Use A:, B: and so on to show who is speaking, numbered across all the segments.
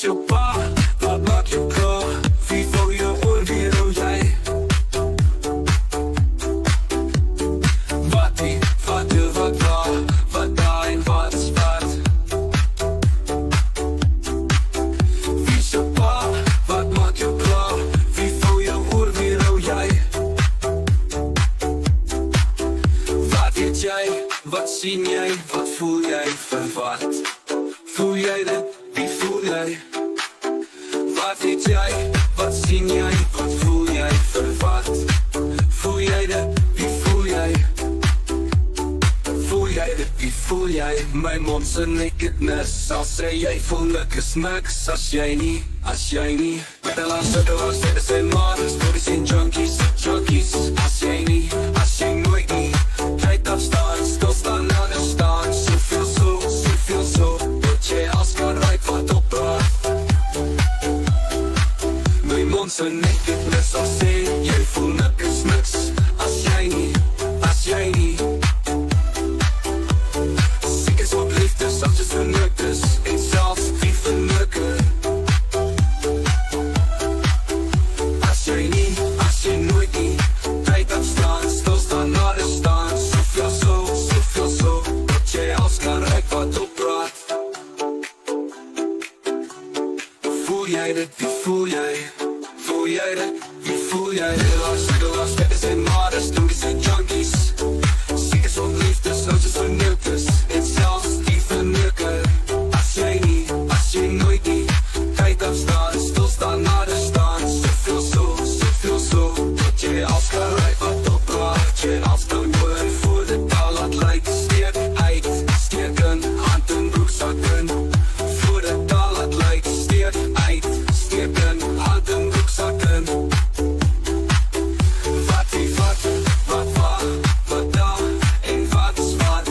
A: jou pa? Wat maak jou klaar? Wie vou jou oor, wie rou jy? Wat die, wat de, wat waar? Wat daar en wat is wat? Wie is jou pa? Wat maak jou klaar? Wie vou jou oor, wie rou jy? Wat weet jy? Wat sien jy? Wat voel jy? Vir wat? Voel jy dit? Wie voel jy? Wat weet jy? Wat sien jy? Wat voel jy? Vir wat? Voel jy dit? Wie voel jy? Voel jy dit? Wie voel jy? My mond se nakedness sal sê jy voel niks niks. As jy nie met die laaste dit is en models, stories en junkies As jy nie, nooit nie tyd afstaan, stilstaan, ander staan Soveel so, dat jy als kan ryk wat opbraak My mond se nakedness sal sê jy voel niks As jy nie Siek is op liefde, selfs is vernuktes En selfs die vernukke As jy nooit nie tyd afstaan, stilstaan, ander staan Soveel so, dat jy als kan ryk wat opbraak Voel jy dit, wie voel jy? Voel jy dit, wie voel jy? De last is en models, stories en junkies Siek is op liefde, selfs is vernuktes En selfs die vernukke As jy nooit nie tyd afstaan, stilstaan, ander staan Soveel so, dat jy als kan ryk wat opbraak Jy als kan woon voor de taal laat lyk Steek uit, steken, hand en broekzakken Voor de taal laat lyk Steek uit, steken, hand en broekzakken Wat wie wat, wat waar, wat daar en wat is wat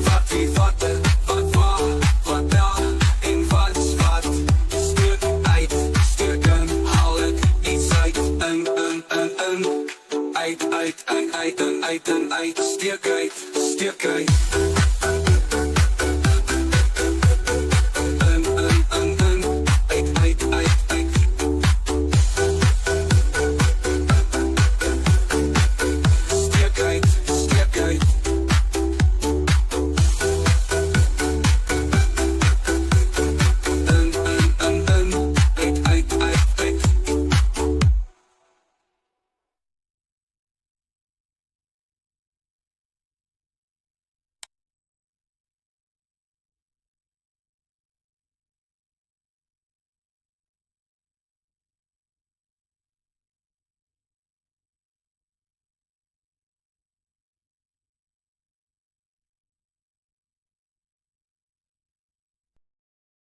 A: Wat wie wat, wat waar, wat daar en wat is wat Steek uit, steken, haal ek iets uit Uit, steek uit